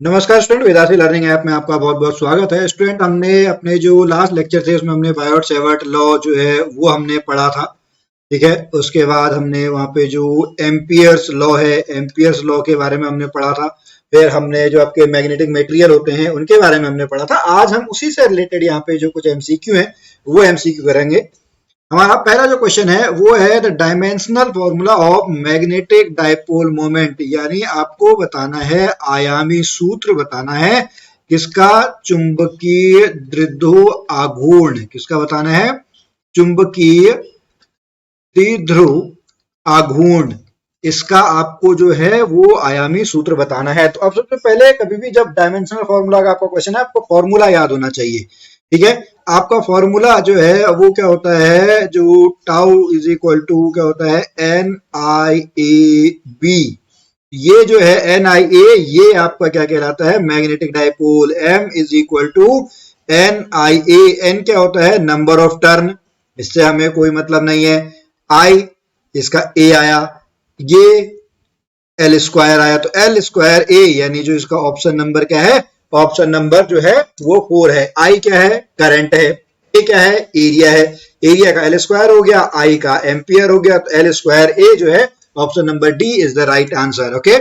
नमस्कार student, Vedanti learning app में आपका बहुत बहुत स्वागत है। स्टूडेंट, हमने अपने जो लास्ट लेक्चर थे उसमें हमने बायोट-सेवर्ट लॉ जो है वो हमने पढ़ा था। ठीक है, उसके बाद हमने वहाँ पे जो एम्पियर्स लॉ है, एम्पियर्स लॉ के बारे में हमने पढ़ा था। फिर हमने जो आपके मैग्नेटिक मटेरियल होते हैं उनके बारे में हमने पढ़ा था। आज हम उसी से रिलेटेड यहाँ पे जो कुछ एमसीक्यू है वो एमसीक्यू करेंगे। हमारा पहला जो क्वेश्चन है वो है the dimensional formula of magnetic dipole moment, यानी आपको बताना है, आयामी सूत्र बताना है किसका, चुंबकीय द्विध्रुव आघूर्ण। किसका बताना है? चुंबकीय द्विध्रुव आघूर्ण। इसका आपको जो है वो आयामी सूत्र बताना है। तो अब सबसे पहले कभी भी जब डायमेंशनल फॉर्मूला का आपका क्वेश्चन है, आपको फॉर्मूला याद होना चाहिए। ठीक है, आपका फॉर्मूला जो है वो क्या होता है, जो टाउ इज इक्वल टू क्या होता है, एन आई ए बी। ये जो है एन आई ए, ये आपका क्या कहलाता है, magnetic dipole. M is equal to N I A. N क्या होता है, नंबर ऑफ टर्न, इससे हमें कोई मतलब नहीं है। आई, इसका ए आया, ये एल स्क्वायर आया, तो एल स्क्वायर ए, यानी जो इसका ऑप्शन नंबर क्या है, ऑप्शन नंबर जो है वो 4 है। आई क्या है, करंट है। ए क्या है, एरिया है। एरिया का एल स्क्वायर हो गया, आई का एम्पियर हो गया, तो एल स्क्वायर ए जो है option number D is the right answer. Okay,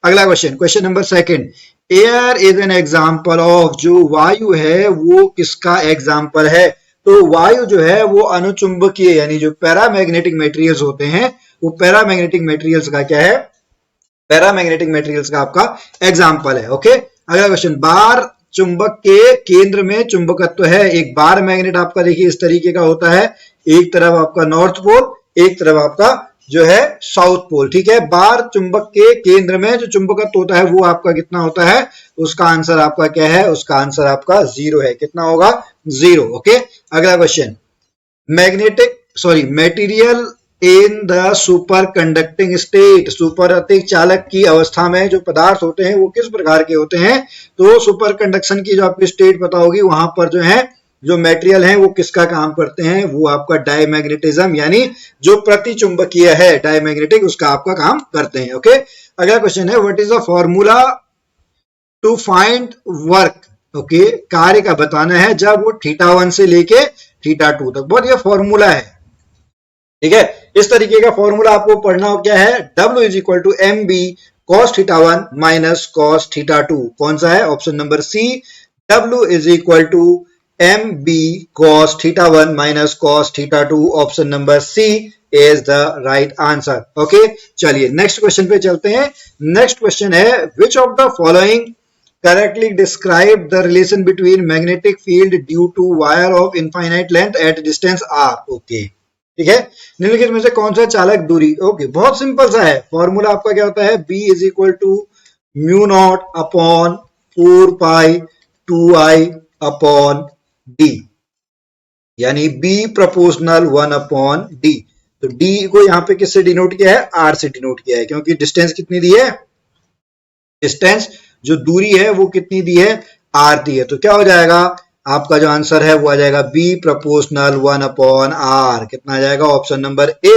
अगला question, question number second. Air is an example of, जो वायु है वो किसका एग्जांपल है? तो वायु जो है वो अनुचुंबकीय, यानी जो पैरामैग्नेटिक मटेरियल्स होते हैं वो पैरामैग्नेटिक मटेरियल्स का क्या है, पैरामैग्नेटिक मटेरियल्स का आपका एग्जांपल है। ओके, अगला क्वेश्चन, बार चुंबक के केंद्र में चुंबकत्व है। एक बार मैग्नेट आपका देखिए इस तरीके का होता है, एक तरफ आपका नॉर्थ पोल, एक तरफ आपका जो है साउथ पोल। ठीक है, बार चुंबक के केंद्र में जो चुंबकत्व होता है वो आपका कितना होता है, उसका आंसर आपका क्या है, उसका आंसर आपका 0 है। कितना होगा, 0। ओके, अगला question, magnetic material in the super conducting state. Super Atiq चालक की अवस्था में जो पदार्थ होते हैं वो किस प्रकार के होते हैं? तो सुपर कंडक्शन की जो आपकी स्टेट पता होगी, वहां पर जो है जो मटेरियल है वो किसका काम करते हैं, वो आपका डायमैग्नेटिज्म, यानी जो प्रति चुंबकीय है डायमैग्नेटिक, उसका आपका काम करते हैं। ओके, अगला क्वेश्चन है, what is the formula to find work. Okay, कार्य का बताना है जब वो θ1 से लेके θ2 तक। बहुत ये फॉर्मूला है। ठीक है, इस तरीके का फॉर्मूला आपको पढ़ना हो, क्या है, W is equal to M B cos θ1 minus cos θ2। कौन सा है, option number C. W is equal to M B cos θ1 minus cos θ2, option number C is the right answer. Okay, चलिए नेक्स्ट क्वेश्चन पे चलते हैं। Next question है, which of the following correctly describe the relation between magnetic field due to wire of infinite length at distance r। Okay, ठीक है, निम्नलिखित में से कौन सा चालक दूरी, ओके, बहुत सिंपल सा है। फॉर्मूला आपका क्या होता है, B is equal to mu naught upon 4 pi 2i upon d, यानी B प्रोपोर्शनल 1 अपॉन d। तो D को यहाँ पे किससे डिनोट किया है, R से डिनोट किया है, क्योंकि डिस्टेंस कितनी दी है, डिस्टेंस जो दूरी है वो कितनी दी है, R दी है। तो क्या हो जाएगा, आपका जो आंसर है वो आ जाएगा B प्रोपोर्शनल 1 अपॉन R। कितना आ जाएगा, option number A,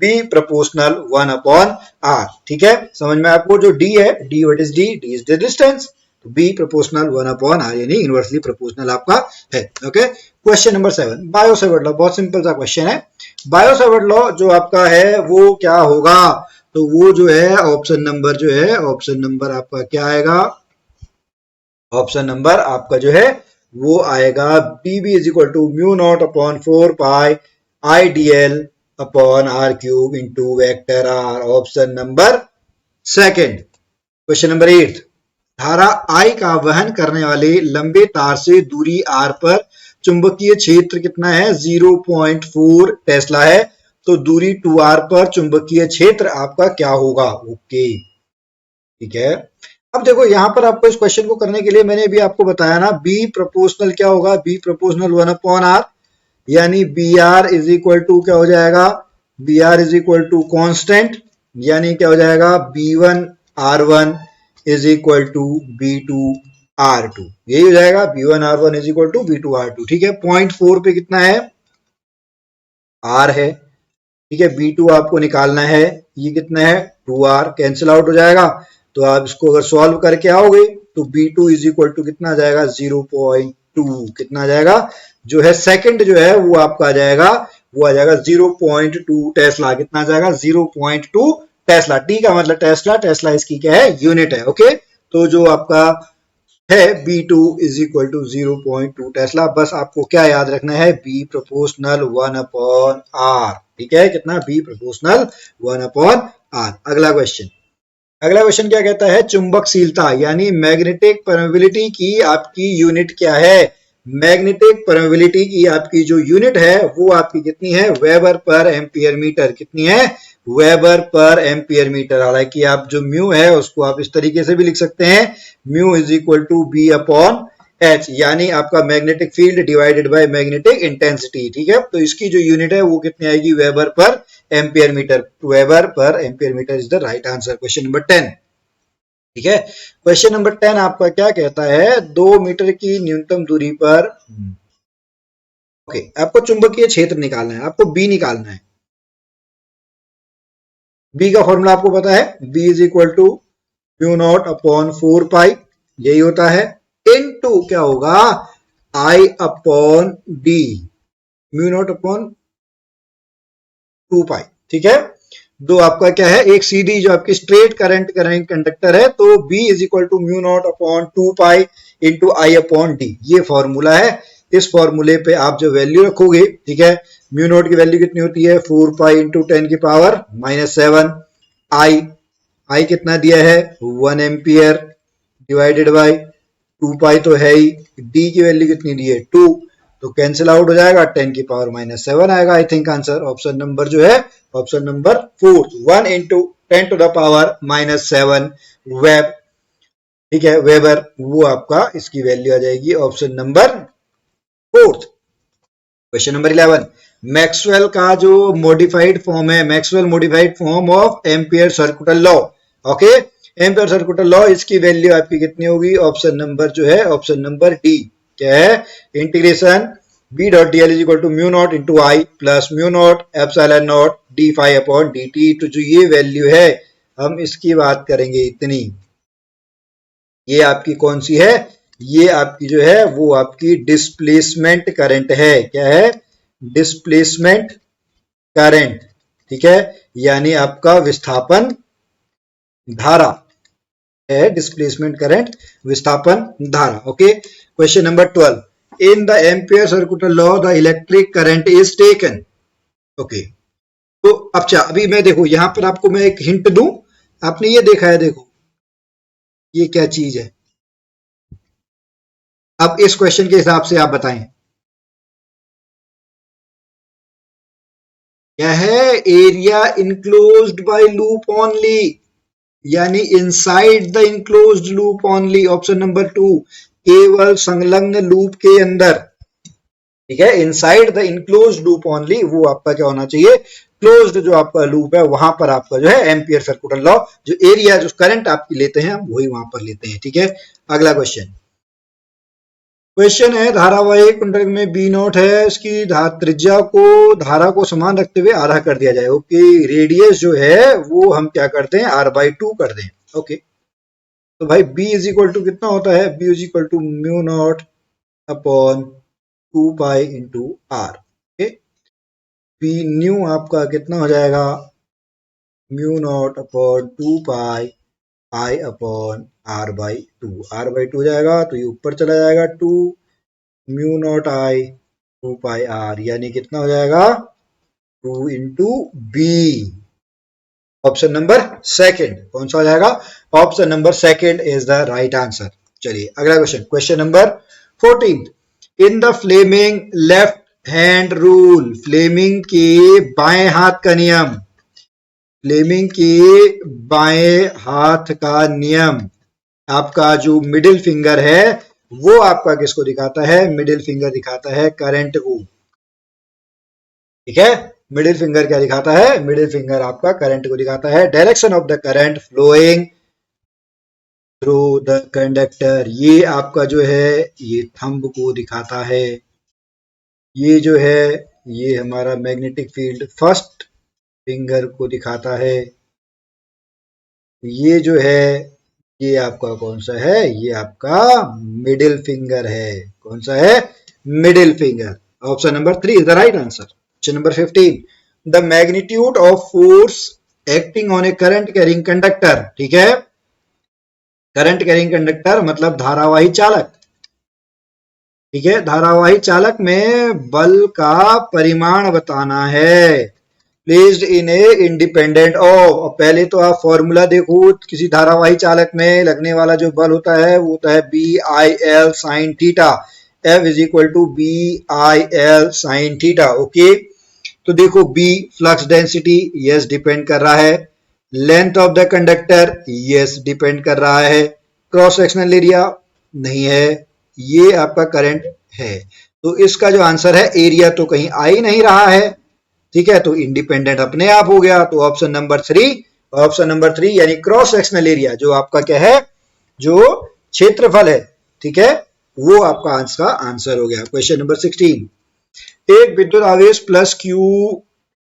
B proportional 1 upon R। ठीक है, समझ में आपको, जो D है, D what is D, D is the distance, तो B प्रोपोर्शनल 1 अपॉन R, यानी इनवर्सली प्रोपोर्शनल आपका है। Okay, question number 7, Biot-Savart law. बहुत सिंपल सा क्वेश्चन है। बायो-सेवर्ट लॉ जो आपका है वो क्या होगा, तो वो जो है ऑप्शन नंबर जो है, ऑप्शन नंबर आपका क्या आएगा, ऑप्शन नंबर आपका जो है वो आएगा dB is equal to mu naught upon 4 pi I D L upon R cube into vector R, option number second. Question number 8, धारा I का वहन करने वाले लंबे तार से दूरी R पर चुंबकीय क्षेत्र कितना है, 0.4 टेस्ला है। तो दूरी 2R पर चुंबकीय क्षेत्र आपका क्या होगा। ओके, ठीक है, अब देखो यहाँ पर आपको इस क्वेश्चन को करने के लिए मैंने भी आपको बताया ना, B प्रोपोर्शनल क्या होगा, B प्रोपोर्शनल 1 अपॉन R, यानी BR इज इक्वल टू क्या हो जाएगा, BR is equal to constant, यानी क्या हो जाएगा, B1 R1 is equal to B2 R2। यही हो जाएगा, B1 R1 is equal to B2 R2। ठीक है, 0.4 पे कितना है, R है। ठीक है, B2 आपको निकालना है, ये कितना है, 2R, कैंसिल आउट हो जाएगा। तो आप इसको अगर सॉल्व करके आओगे तो B2 इज इक्वल टू कितना आ जाएगा 0.2, कितना आ जाएगा जो है सेकंड जो है वो आपका आ जाएगा, वो आ जाएगा 0.2 टेस्ला, कितना आ जाएगा 0.2 टेस्ला। टी का मतलब टेस्ला, टेस्ला इसकी क्या है यूनिट है। ओके, तो जो आपका है B2 is equal to 0.2 Tesla. बस आपको क्या याद रखना है, B प्रोपोर्शनल 1 अपॉन आर, ठीक है, कितना B प्रोपोर्शनल 1 अपॉन आर। अगला क्वेश्चन, अगला क्वेश्चन क्या कहता है, चुंबकशीलता यानी मैग्नेटिक परमेबिलिटी की आपकी यूनिट क्या है। मैग्नेटिक परमेबिलिटी की आपकी जो यूनिट है वो आपकी कितनी है, वेबर पर एम्पियर मीटर, कितनी है, वेबर पर एम्पियर मीटर। हालांकि आप जो म्यू है उसको आप इस तरीके से भी लिख सकते हैं, mu is equal to B upon H, यानी आपका magnetic field divided by magnetic intensity, ठीक है। तो इसकी जो यूनिट है वो कितनी आएगी, weber per ampere metre. Weber per ampere metre is the right answer, question number 10, ठीक है। क्वेश्चन नंबर 10 आपका क्या कहता है, 2 मीटर की न्यूनतम दूरी पर, ओके, आपको चुंबकीय क्षेत्र निकालना है, आपको बी निकालना है। बी का फॉर्मूला आपको पता है, B is equal to mu naught upon 4 pi, यही होता है, इनटू क्या होगा, I upon D, mu naught upon 2 pi, ठीक है। दो आपका क्या है, एक सीधी जो आपकी स्ट्रेट करंट कंडक्टर है, तो B is equal to mu naught upon 2 pi into I upon D, ये फॉर्मूला है। इस फॉर्मूले पे आप जो वैल्यू रखोगे, ठीक है, म्यू नॉट की वैल्यू कितनी होती है 4 पाई इंटू 10⁻⁻⁷, आई कितना दिया है 1 एम्पियर डिवाइडेड बाई 2 पाई तो है ही, डी की वैल्यू कितनी दी है 2, तो कैंसिल आउट हो जाएगा, 10⁻⁷ आएगा। I think answer option number जो है, ऑप्शन नंबर 4, 1 इंटू 10⁻⁻7 वेब, ठीक है, वेबर, वो आपका इसकी वैल्यू आ जाएगी option number 4। Question number 11, Maxwell का जो मॉडिफाइड फॉर्म है, Maxwell modified form of ampere circular law, okay, ampere circular law, इसकी वैल्यू आपकी कितनी होगी, ऑप्शन नंबर जो है, ऑप्शन नंबर डी, क्या है, integration B dot D L is equal to mu naught into I plus mu naught epsilon naught D phi upon D T. तो जो ये वैल्यू है हम इसकी बात करेंगे इतनी, ये आपकी कौन सी है, ये आपकी जो है वो आपकी डिस्प्लेसमेंट करंट है, क्या है, डिस्प्लेसमेंट करंट, ठीक है, यानी आपका विस्थापन धारा है, डिस्प्लेसमेंट करंट, विस्थापन धारा। Okay, question number 12, in the ampere circular law the electric current is taken. Okay, तो अच्छा अभी मैं देखो यहां पर आपको मैं एक हिंट दूं, आपने ये देखा है, देखो ये क्या चीज है, अब इस क्वेश्चन के हिसाब से आप बताएं क्या है, area enclosed by loop only, यानी inside the enclosed loop only, option number 2, केवल संलग्न लूप के अंदर, ठीक है, inside the enclosed loop only, वो आपका क्या होना चाहिए, क्लोज्ड जो आपका लूप है वहां पर आपका जो है एम्पियर सर्कुलर लॉ, जो एरिया जो करंट आपकी लेते हैं हम वही वहां पर लेते हैं, ठीक है। अगला क्वेश्चन, क्वेश्चन है धारावाहिक कुंडल में बी नॉट है, इसकी त्रिज्या को धारा को समान रखते हुए आधा कर दिया जाए। ओके, रेडियस जो है वो हम क्या करते हैं r/2 कर दें। ओके, तो भाई b इज इक्वल टू कितना होता है, b is equal to mu naught upon 2 pi into R. Okay, b new आपका कितना हो जाएगा, mu naught upon 2 pi I upon r/2, r/2 जाएगा तो ये ऊपर चला जाएगा 2 mu naught I 2 pi R, यानी कितना हो जाएगा 2 into B, option number second, कौन सा हो जाएगा, option number second is the right answer. चलिए अगला question, question number 14, in the Fleming left hand rule, Fleming के बाएं हाथ का नियम, फ्लेमिंग के बाएं हाथ का नियम, आपका जो मिडिल फिंगर है वो आपका किसको दिखाता है, मिडिल फिंगर दिखाता है करंट को, ठीक है, मिडिल फिंगर क्या दिखाता है, मिडिल फिंगर आपका करंट को दिखाता है। Direction of the current flowing through the conductor, ये आपका जो है ये थंब को दिखाता है, ये जो है ये हमारा मैग्नेटिक फील्ड फर्स्ट फिंगर को दिखाता है, ये जो है ये आपका कौन सा है? ये आपका मिडिल फिंगर है। कौन सा है? Middle finger. Option number 3 is the right answer. Question number 15, the magnitude of force acting on A current carrying conductor. ठीक है, करंट कैरिंग कंडक्टर मतलब धारावाही चालक। ठीक है, धारावाही चालक में बल का परिमाण बताना है। Placed in a independent of, पहले तो आप फॉर्मूला देखो, किसी धारावाही चालक में लगने वाला जो बल होता है वो होता है B I L sine theta. F is equal to B I L sine theta. Okay, तो देखो B flux density, yes depend कर रहा है। Length of the conductor, yes depend कर रहा है। क्रॉस सेक्शनल एरिया नहीं है, ये आपका करंट है। तो इसका जो आंसर है, एरिया तो कहीं आ ही नहीं रहा है। ठीक है, तो इंडिपेंडेंट अपने आप हो गया। तो ऑप्शन नंबर 3, ऑप्शन नंबर 3 यानी क्रॉस सेक्शनल एरिया जो आपका क्या है, जो क्षेत्रफल है, ठीक है, वो आपका आंसर हो गया। क्वेश्चन नंबर 16, एक विद्युत आवेश प्लस क्यू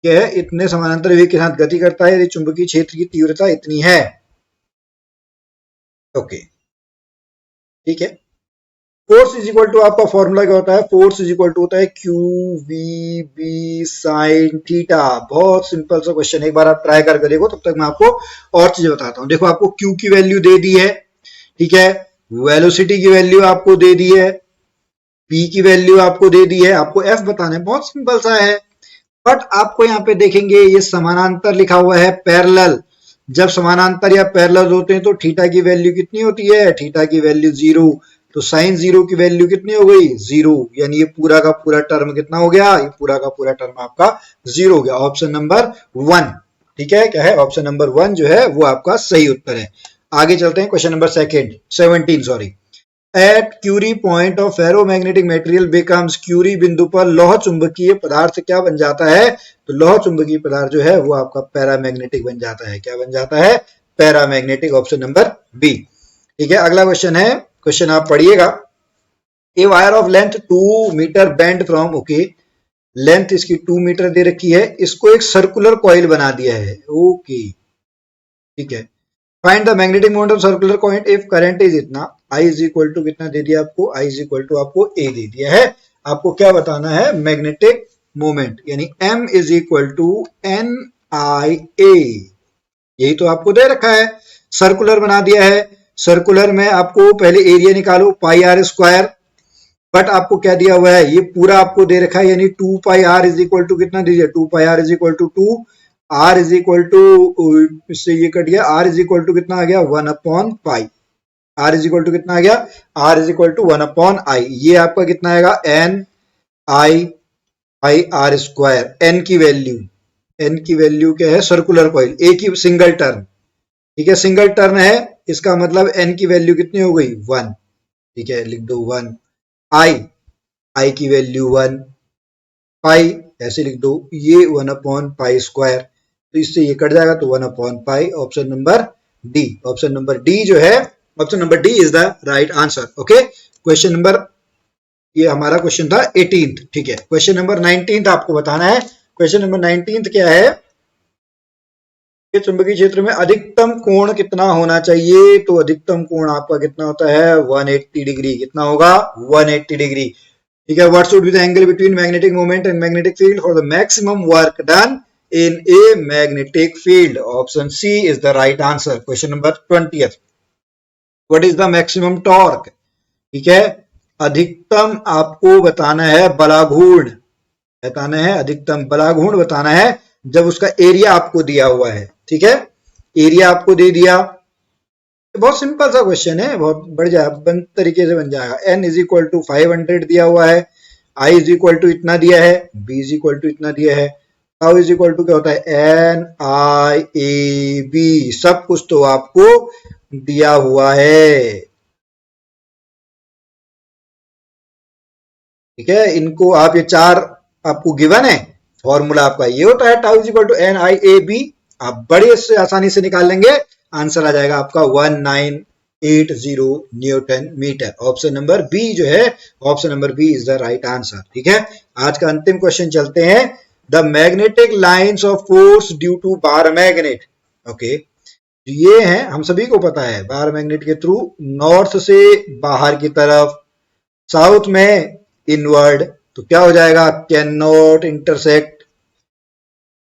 क्या है, इतने समानांतर वेग के साथ गति करता है यदि चुंबकीय क्षेत्र की तीव्रता इतनी है। ओके, ठीक है। फोर्स इज इक्वल टू, आपका फॉर्मूला क्या होता है? फोर्स इज इक्वल टू होता है Q V B sine theta. बहुत सिंपल सा क्वेश्चन है, एक बार आप ट्राई करके देखो, तब तक मैं आपको और चीजें बताता हूं। देखो आपको क्यू की वैल्यू दे दी है, ठीक है, वेलोसिटी की वैल्यू आपको दे दी है, पी की वैल्यू आपको दे दी है, आपको एफ बताना है। बहुत सिंपल सा है। बट आपको यहाँ पे देखेंगे ये समानांतर लिखा हुआ है, पैरेलल। जब समानांतर या पैरेलल होते हैं तो थीटा की वैल्यू कितनी होती है? थीटा की वैल्यू 0। तो साइन 0 की वैल्यू कितनी हो गई? 0। यानी ये पूरा का पूरा टर्म कितना हो गया? ये पूरा का पूरा टर्म आपका 0 हो गया। ऑप्शन नंबर 1, ठीक है, क्या है? ऑप्शन नंबर 1 जो है वो आपका सही उत्तर है। आगे चलते हैं, question number 17 sorry. At Curie point of ferromagnetic material becomes, Curie बिंदु पर लौह चुंबकीय पदार्थ क्या बन जाता है? तो लौह चुंबकीय पदार्थ जो है वो आपका पैरामैग्नेटिक बन जाता है। क्या बन जाता है? पैरामैग्नेटिक। Option number B. ठीक है, अगला क्वेश्चन है, क्वेश्चन आप पढ़िएगा। A wire of length 2 metre bend from, okay, length इसकी 2 मीटर दे रखी है, इसको एक सर्कुलर कॉइल बना दिया है। ओके, ठीक है। Find the magnetic moment of circular coil if current is इतना, आई इज इक्वल टू कितना दे दिया आपको? आई इज इक्वल टू आपको ए दे दिया है। आपको क्या बताना है? मैग्नेटिक मोमेंट, यानी M is equal to N I A. यही तो आपको दे रखा है, सर्कुलर बना दिया है। सर्कुलर में आपको पहले एरिया निकालो, पाई आर स्क्वायर। बट आपको क्या दिया हुआ है? ये पूरा आपको दे रखा है, यानी 2 pi are is equal to कितना दीजिए? 2 pi are is equal to 2, r is equal to, इससे ये कट गया, आर इज इक्वल टू कितना आ गया? 1 upon pi. Are is equal to कितना आ गया? R is equal to 1 upon I. ये आपका कितना आएगा? N I I R square. N की वैल्यू, एन की वैल्यू क्या है? सर्कुलर कॉइल, ए की सिंगल टर्न, ठीक है, सिंगल टर्न है, इसका मतलब एन की वैल्यू कितनी हो गई? 1। ठीक है, लिख दो 1। आई, आई की वैल्यू 1, पाई ऐसे लिख दो, ये 1 अपॉन पाई स्क्वायर। तो इससे ये कट जाएगा, तो 1 अपॉन पाई। Option number D, option number D जो है, option number D is the right answer. Okay, question number, ये हमारा क्वेश्चन था 18th। ठीक है, क्वेश्चन नंबर 19th आपको बताना है। क्वेश्चन नंबर 19th क्या है? चुंबकीय क्षेत्र में अधिकतम कोण कितना होना चाहिए? तो अधिकतम कोण आपका कितना होता है? 180 डिग्री। कितना होगा? 180 डिग्री। ठीक है, what should be the angle between magnetic moment and magnetic field for the maximum work done in a magnetic field? Option C is the right answer. Question number 20th, what is the maximum torque? ठीक है, अधिकतम आपको बताना है बलाघूर्ण, बताना है अधिकतम बलाघूर्ण बताना है, जब उसका एरिया आपको दिया हुआ है। ठीक है, एरिया आपको दे दिया, बहुत सिंपल सा क्वेश्चन है, बहुत बढ़ जाए बन तरीके से बन जाएगा। एन इज इक्वल टू 500 दिया हुआ है, आई इज इक्वल टू इतना दिया है, बी इज इक्वल टू इतना दिया है, टाउ इज इक्वल टू क्या होता है? N I A B. सब कुछ तो आपको दिया हुआ है। ठीक है, इनको आप, ये चार आपको गिवन है, फॉर्मूला आपका ये होता है, tau is equal to N I A B. आप बड़े से आसानी से निकाल लेंगे, आंसर आ जाएगा आपका 1980 newton metre. Option number B जो है, option number B is the right answer. ठीक है, आज का अंतिम क्वेश्चन चलते हैं। The magnetic lines of force due to bar magnet. Okay, ये है, हम सभी को पता है, बाहर मैग्नेट के थ्रू नॉर्थ से बाहर की तरफ, साउथ में इनवर्ड, तो क्या हो जाएगा, can not intersect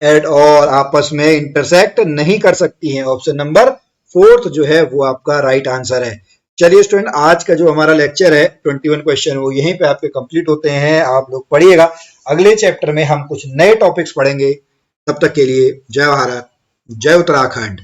at all, आपस में इंटरसेक्ट नहीं कर सकती हैं। ऑप्शन नंबर फोर्थ जो है वो आपका राइट आंसर है। चलिए स्टूडेंट, आज का जो हमारा लेक्चर है 21 क्वेश्चन वो यहीं पे आपके कंप्लीट होते हैं। आप लोग पढ़िएगा, अगले चैप्टर में हम कुछ नए टॉपिक्स पढ़ेंगे। तब तक के लिए जय भारत, जय उत्तराखंड।